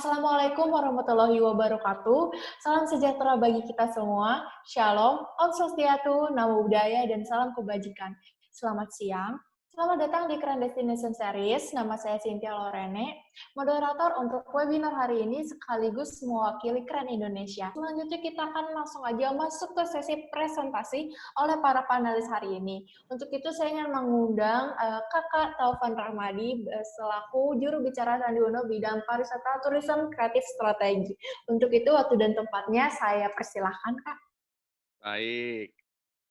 Assalamualaikum warahmatullahi wabarakatuh. Salam sejahtera bagi kita semua. Shalom, Om Swastiastu, Namo Buddhaya, dan salam kebajikan. Selamat siang. Selamat datang di Keren Destination Series. Nama saya Cynthia Lorene, moderator untuk webinar hari ini sekaligus mewakili Keren Indonesia. Selanjutnya kita akan langsung aja masuk ke sesi presentasi oleh para panelis hari ini. Untuk itu saya ingin mengundang Kakak Taufan Rahmadi selaku juru bicara Sandi Uno bidang pariwisata, tourism, kreatif, strategi. Untuk itu waktu dan tempatnya saya persilahkan, Kak. Baik.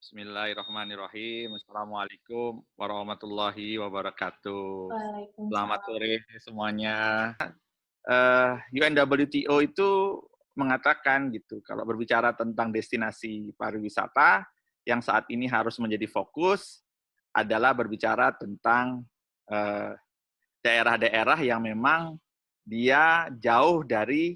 Bismillahirrahmanirrahim. Assalamualaikum warahmatullahi wabarakatuh. Selamat Waalaikumsalam. sore semuanya. UNWTO itu mengatakan gitu, kalau berbicara tentang destinasi pariwisata, yang saat ini harus menjadi fokus adalah berbicara tentang daerah-daerah yang memang dia jauh dari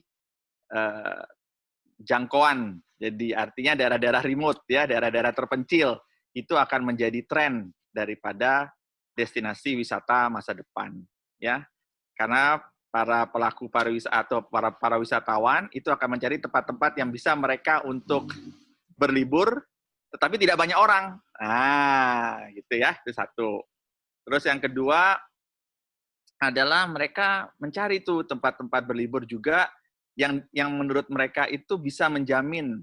jangkauan. Jadi artinya daerah-daerah remote ya, daerah-daerah terpencil itu akan menjadi tren daripada destinasi wisata masa depan ya. Karena para pelaku pariwisata atau para wisatawan itu akan mencari tempat-tempat yang bisa mereka untuk berlibur tetapi tidak banyak orang. Nah, gitu ya. Itu satu. Terus yang kedua adalah mereka mencari tuh tempat-tempat berlibur juga yang menurut mereka itu bisa menjamin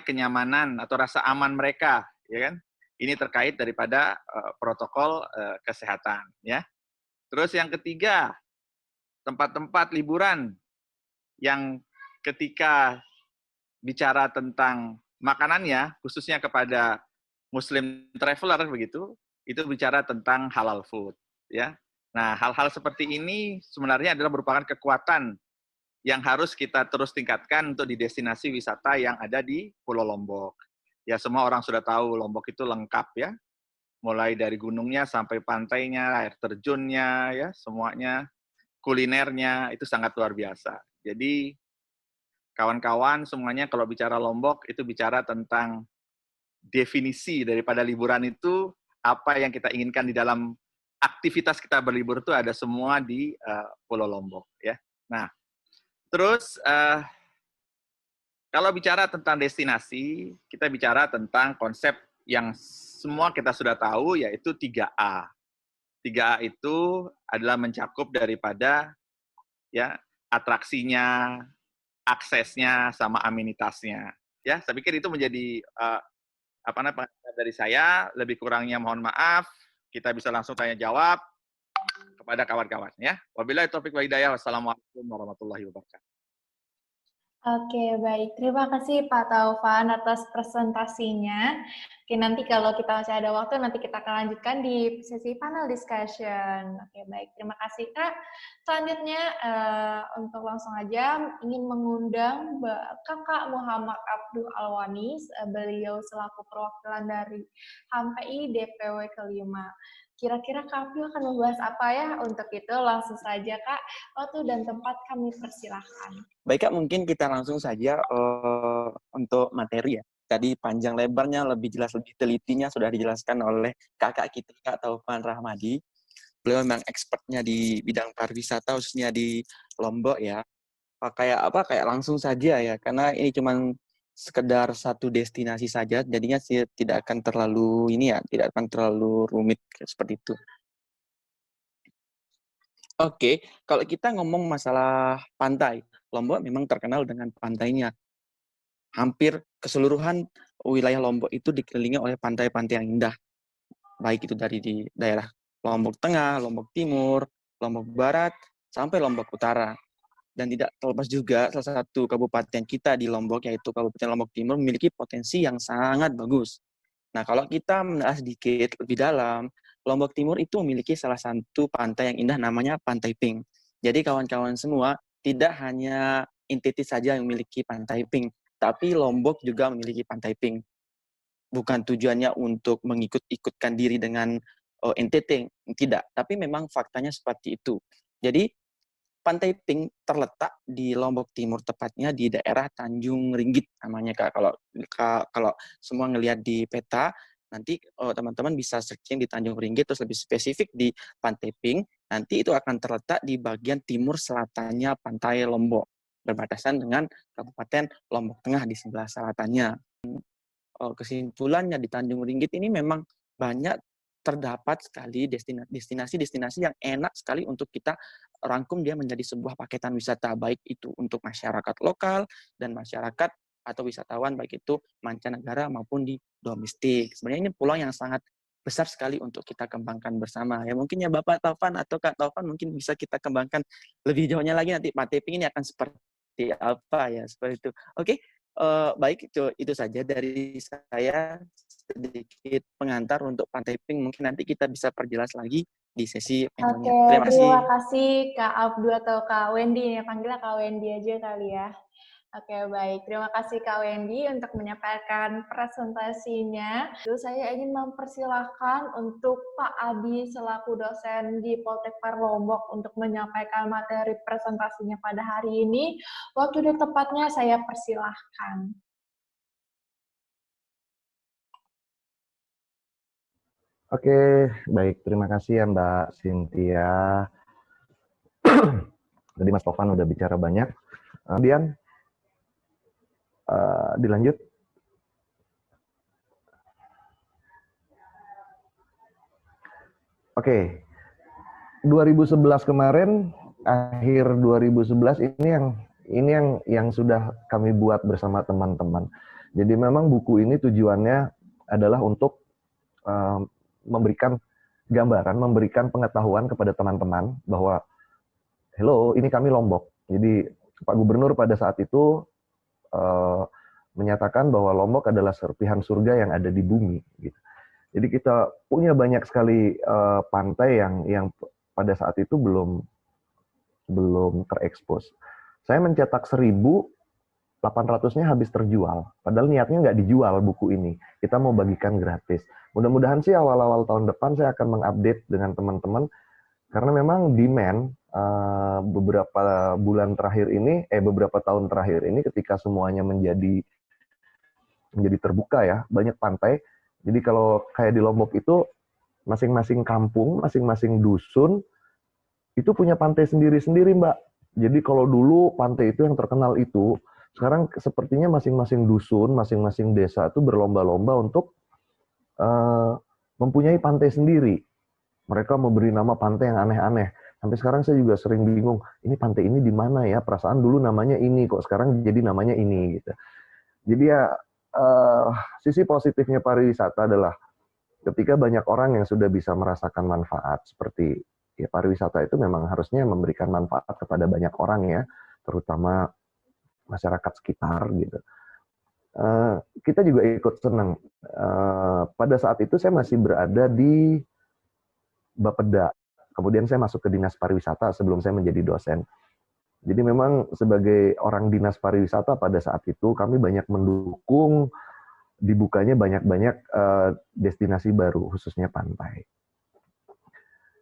kenyamanan atau rasa aman mereka, ya kan? Ini terkait daripada protokol kesehatan, ya. Terus yang ketiga, tempat-tempat liburan yang ketika bicara tentang makanannya, khususnya kepada Muslim traveler begitu, itu bicara tentang halal food, ya. Nah, hal-hal seperti ini sebenarnya adalah merupakan kekuatan yang harus kita terus tingkatkan untuk di destinasi wisata yang ada di Pulau Lombok. Ya, semua orang sudah tahu Lombok itu lengkap ya, mulai dari gunungnya sampai pantainya, air terjunnya, ya semuanya, kulinernya itu sangat luar biasa. Jadi kawan-kawan semuanya kalau bicara Lombok itu bicara tentang definisi daripada liburan itu apa yang kita inginkan di dalam aktivitas kita berlibur itu ada semua di Pulau Lombok ya. Nah, terus kalau bicara tentang destinasi, kita bicara tentang konsep yang semua kita sudah tahu, yaitu 3A. 3A itu adalah mencakup daripada ya atraksinya, aksesnya, sama amenitasnya. Ya, saya pikir itu menjadi pendapat dari saya. Lebih kurangnya mohon maaf. Kita bisa langsung tanya jawab kepada kawan-kawan. Ya, wabillahi taufiq wal hidayah. Wassalamualaikum warahmatullahi wabarakatuh. Oke, baik. Terima kasih Pak Taufan atas presentasinya. Oke, nanti kalau kita masih ada waktu, nanti kita akan lanjutkan di sesi panel discussion. Oke, baik. Terima kasih, Kak. Selanjutnya, untuk langsung aja, ingin mengundang Kakak Muhammad Abdul Alwani, beliau selaku perwakilan dari HMPI DPW kelima. Kira-kira Kak Abdul akan membahas apa ya? Untuk itu, langsung saja, Kak. Waktu dan tempat kami persilahkan. Baik Kak, mungkin kita langsung saja untuk materi ya. Tadi panjang lebarnya, lebih jelas, lebih telitinya sudah dijelaskan oleh kakak kita, Kak Taufan Rahmadi. Beliau memang expertnya di bidang pariwisata, khususnya di Lombok ya. Kayak langsung saja ya, karena ini cuma sekedar satu destinasi saja, jadinya tidak akan terlalu tidak akan terlalu rumit seperti itu. Oke, kalau kita ngomong masalah pantai, Lombok memang terkenal dengan pantainya. Hampir keseluruhan wilayah Lombok itu dikelilingi oleh pantai-pantai yang indah. Baik itu dari di daerah Lombok Tengah, Lombok Timur, Lombok Barat, sampai Lombok Utara. Dan tidak terlepas juga salah satu kabupaten kita di Lombok, yaitu Kabupaten Lombok Timur, memiliki potensi yang sangat bagus. Nah, kalau kita menelaah sedikit lebih dalam, Lombok Timur itu memiliki salah satu pantai yang indah namanya Pantai Pink. Jadi kawan-kawan semua, tidak hanya NTT saja yang memiliki Pantai Pink, tapi Lombok juga memiliki Pantai Pink. Bukan tujuannya untuk mengikut-ikutkan diri dengan NTT, tidak. Tapi memang faktanya seperti itu. Jadi Pantai Pink terletak di Lombok Timur, tepatnya di daerah Tanjung Ringgit namanya Kak. Kalau semua ngelihat di peta, nanti teman-teman bisa searching di Tanjung Ringgit, terus lebih spesifik di Pantai Pink, nanti itu akan terletak di bagian timur selatannya Pantai Lombok, berbatasan dengan Kabupaten Lombok Tengah di sebelah selatannya. Kesimpulannya di Tanjung Ringgit ini memang banyak terdapat sekali destinasi-destinasi yang enak sekali untuk kita rangkum dia menjadi sebuah paketan wisata, baik itu untuk masyarakat lokal dan masyarakat atau wisatawan baik itu mancanegara maupun di domestik. Sebenarnya ini peluang yang sangat besar sekali untuk kita kembangkan bersama. Ya mungkin ya Bapak Taufan atau Kak Taufan mungkin bisa kita kembangkan lebih jauhnya lagi nanti Pak Teping ini akan seperti apa ya, seperti itu. Oke, baik itu saja dari saya, sedikit pengantar untuk Pantai Pink. Mungkin nanti kita bisa perjelas lagi di sesi panelnya. Oke, Terima terima kasih. kasih Kak Abdu atau Kak Wendy. Panggilnya Kak Wendy aja kali ya. Oke, baik. Terima kasih Kak Wendy untuk menyampaikan presentasinya. Lalu saya ingin mempersilahkan untuk Pak Adi selaku dosen di Poltekpar Lombok untuk menyampaikan materi presentasinya pada hari ini. Waktu dan tempatnya saya persilahkan. Oke, baik. Terima kasih ya Mbak Cynthia. Tadi Mas Tovan udah bicara banyak. Kemudian dilanjut. Oke, 2011 kemarin, akhir 2011 ini yang sudah kami buat bersama teman-teman. Jadi memang buku ini tujuannya adalah untuk memberikan gambaran, memberikan pengetahuan kepada teman-teman bahwa hello, ini kami Lombok. Jadi Pak Gubernur pada saat itu menyatakan bahwa Lombok adalah serpihan surga yang ada di bumi. Gitu. Jadi kita punya banyak sekali pantai yang pada saat itu belum terekspos. Saya mencetak 1.800-nya habis terjual. Padahal niatnya nggak dijual buku ini. Kita mau bagikan gratis. Mudah-mudahan sih awal-awal tahun depan saya akan mengupdate dengan teman-teman. Karena memang demand beberapa bulan terakhir ini, beberapa tahun terakhir ini ketika semuanya menjadi terbuka ya, banyak pantai. Jadi kalau kayak di Lombok itu, masing-masing kampung, masing-masing dusun, itu punya pantai sendiri-sendiri, Mbak. Jadi kalau dulu pantai itu yang terkenal itu, sekarang sepertinya masing-masing dusun, masing-masing desa itu berlomba-lomba untuk mempunyai pantai sendiri. Mereka memberi nama pantai yang aneh-aneh. Sampai sekarang saya juga sering bingung, ini pantai ini di mana ya? Perasaan dulu namanya ini, kok sekarang jadi namanya ini. Gitu. Jadi ya, sisi positifnya pariwisata adalah ketika banyak orang yang sudah bisa merasakan manfaat, seperti ya pariwisata itu memang harusnya memberikan manfaat kepada banyak orang ya, terutama masyarakat sekitar gitu. Kita juga ikut senang. Pada saat itu saya masih berada di Bapeda. Kemudian saya masuk ke Dinas Pariwisata sebelum saya menjadi dosen. Jadi memang sebagai orang Dinas Pariwisata pada saat itu kami banyak mendukung dibukanya banyak-banyak destinasi baru, khususnya pantai.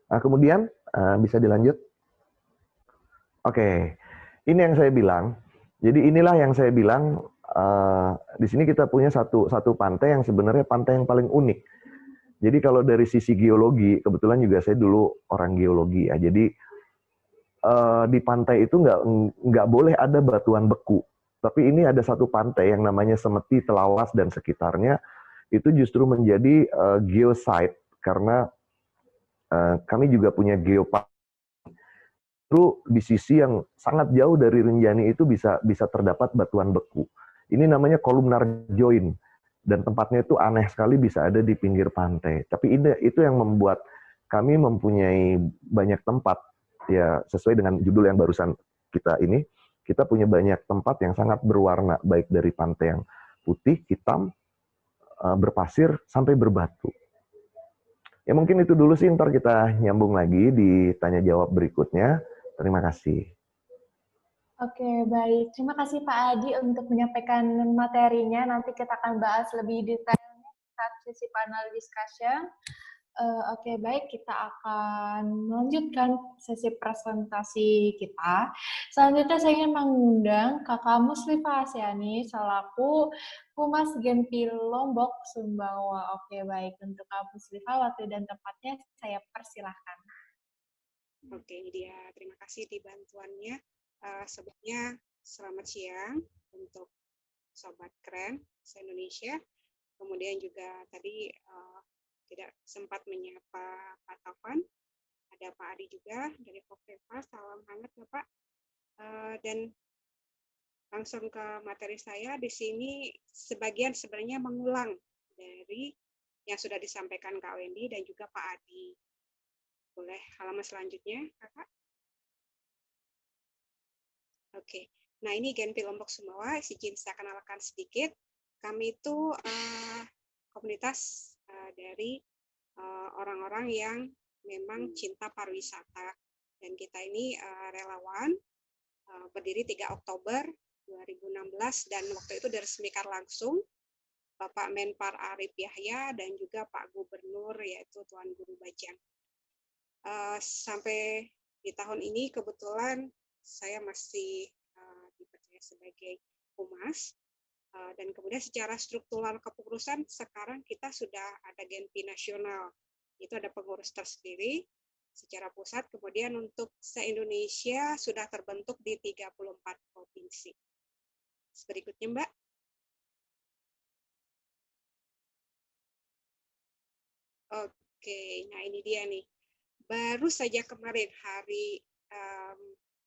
Nah, kemudian bisa dilanjut. Oke, ini yang saya bilang. Jadi inilah yang saya bilang. Di sini kita punya satu pantai yang sebenarnya pantai yang paling unik. Jadi kalau dari sisi geologi, kebetulan juga saya dulu orang geologi ya. Jadi di pantai itu nggak boleh ada batuan beku. Tapi ini ada satu pantai yang namanya Semeti, Telawas dan sekitarnya itu justru menjadi geosite karena kami juga punya geopark. Justru di sisi yang sangat jauh dari Rinjani itu bisa terdapat batuan beku. Ini namanya columnar joint. Dan tempatnya itu aneh sekali bisa ada di pinggir pantai. Tapi itu yang membuat kami mempunyai banyak tempat, ya sesuai dengan judul yang barusan kita punya banyak tempat yang sangat berwarna, baik dari pantai yang putih, hitam, berpasir, sampai berbatu. Ya mungkin itu dulu sih, ntar kita nyambung lagi di tanya jawab berikutnya. Terima kasih. Oke, baik. Terima kasih Pak Adi untuk menyampaikan materinya. Nanti kita akan bahas lebih detailnya saat sesi panel discussion. Oke, baik. Kita akan melanjutkan sesi presentasi kita. Selanjutnya saya ingin mengundang Kakak Muslifa Asyani selaku Humas Genpi Lombok Sumbawa. Oke, baik. Untuk Kak Muslifa, waktu dan tempatnya saya persilahkan. Oke, ini dia. Terima kasih di bantuannya. Sebelumnya, selamat siang untuk Sobat Keren se-Indonesia. Kemudian juga tadi tidak sempat menyapa Pak Taufan, ada Pak Adi juga dari Fokteva, salam hangat Bapak. Dan langsung ke materi saya, di sini sebagian sebenarnya mengulang dari yang sudah disampaikan Kak Wendy dan juga Pak Adi. Boleh halaman selanjutnya, Kakak? Oke, nah ini Genpi Lombok Sumbawa, izin saya kenalkan sedikit. Kami itu komunitas dari orang-orang yang memang cinta pariwisata, dan kita ini relawan berdiri 3 Oktober 2016 dan waktu itu diresmikan langsung Bapak Menpar Arief Yahya dan juga Pak Gubernur yaitu Tuan Guru Bajang. Sampai di tahun ini kebetulan saya masih dipercaya sebagai humas. Dan kemudian secara struktural kepengurusan sekarang kita sudah ada Genpi nasional, itu ada pengurus tersendiri secara pusat, kemudian untuk se-Indonesia sudah terbentuk di 34 provinsi. Berikutnya Mbak. Oke, nah ini dia nih. Baru saja kemarin hari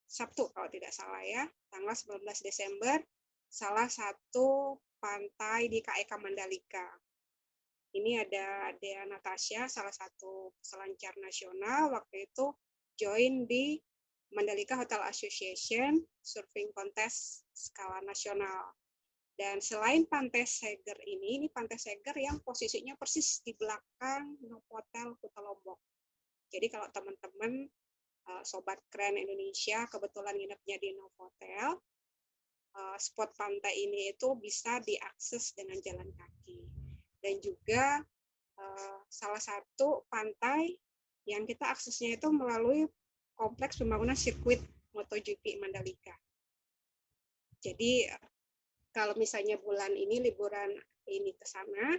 Sabtu kalau tidak salah ya, tanggal 19 Desember, salah satu pantai di KEK Mandalika. Ini ada Dea Natasha, salah satu peselancar nasional, waktu itu join di Mandalika Hotel Association Surfing Contest skala nasional. Dan selain Pantai Seger ini Pantai Seger yang posisinya persis di belakang Novotel Kuta Lombok. Jadi kalau teman-teman Sobat Keren Indonesia kebetulan nginepnya di Novotel, spot pantai ini itu bisa diakses dengan jalan kaki. Dan juga salah satu pantai yang kita aksesnya itu melalui kompleks pembangunan sirkuit MotoGP Mandalika. Jadi kalau misalnya bulan ini liburan ini ke sana,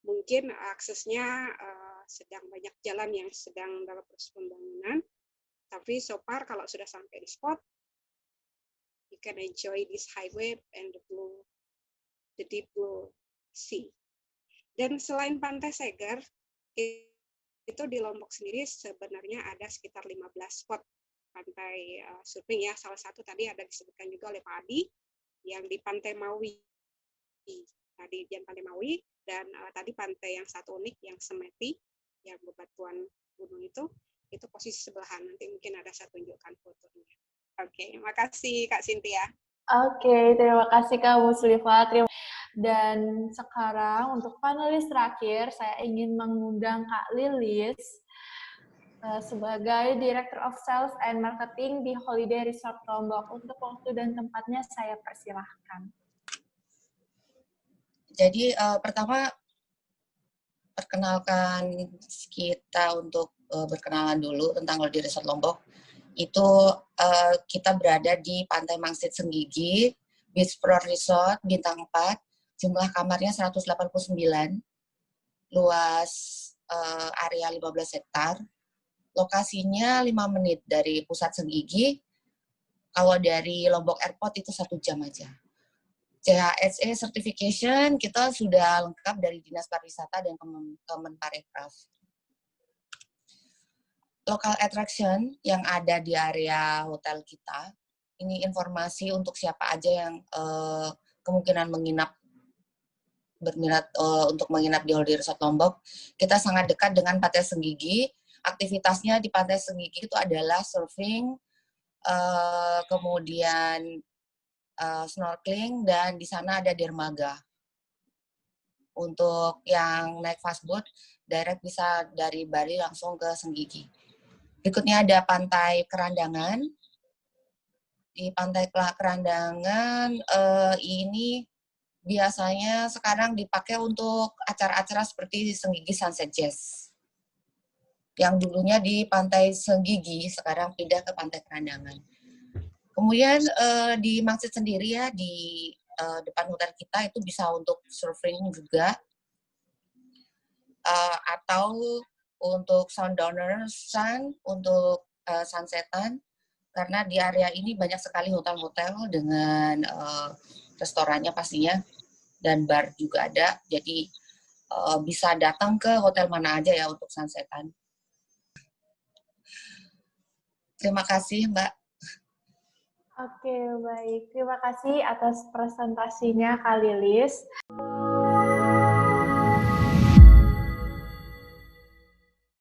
mungkin aksesnya sedang banyak jalan yang sedang dalam proses pembangunan. Tapi so far kalau sudah sampai di spot, you can enjoy this highway and the deep blue sea. Dan selain Pantai Seger, itu di Lombok sendiri sebenarnya ada sekitar 15 spot pantai surfing ya. Salah satu tadi ada disebutkan juga oleh Pak Adi, yang di Pantai Maui. Tadi di Pantai Maui, dan tadi pantai yang satu unik, yang Semeti, yang bebatuan gunung itu posisi sebelahan. Nanti mungkin ada saya tunjukkan fotonya. Oke, terima kasih Kak Cynthia. Oke, terima kasih Kak Muslifa. Dan sekarang untuk panelis terakhir, saya ingin mengundang Kak Lilis sebagai Director of Sales and Marketing di Holiday Resort Lombok. Untuk waktu dan tempatnya saya persilahkan. Jadi pertama perkenalkan kita untuk berkenalan dulu tentang Holiday Resort Lombok. Itu kita berada di Pantai Mangsit Senggigi, Beachfront Resort, bintang 4, jumlah kamarnya 189, luas area 15 hektar, lokasinya 5 menit dari pusat Senggigi, kalau dari Lombok Airport itu 1 jam aja. CHSE certification kita sudah lengkap dari Dinas Pariwisata dan Kemenparekraf. Local attraction yang ada di area hotel kita, ini informasi untuk siapa aja yang kemungkinan berminat untuk menginap di Holiday Resort Lombok. Kita sangat dekat dengan Pantai Senggigi. Aktivitasnya di Pantai Senggigi itu adalah surfing, kemudian snorkeling, dan di sana ada dermaga. Untuk yang naik fastboat, direct bisa dari Bali langsung ke Senggigi. Berikutnya ada Pantai Kerandangan. Di Pantai Kerandangan ini biasanya sekarang dipakai untuk acara-acara seperti Senggigi Sunset Jazz. yang dulunya di Pantai Senggigi, sekarang pindah ke Pantai Kerandangan. Kemudian di Mangsit sendiri ya, di depan hotel kita itu bisa untuk surfing juga, atau untuk sundowner sun, untuk sunsetan, karena di area ini banyak sekali hotel-hotel dengan restorannya pastinya, dan bar juga ada, jadi bisa datang ke hotel mana aja ya untuk sunsetan. Terima kasih, Mbak. Oke, baik. Terima kasih atas presentasinya, Kak Lilis.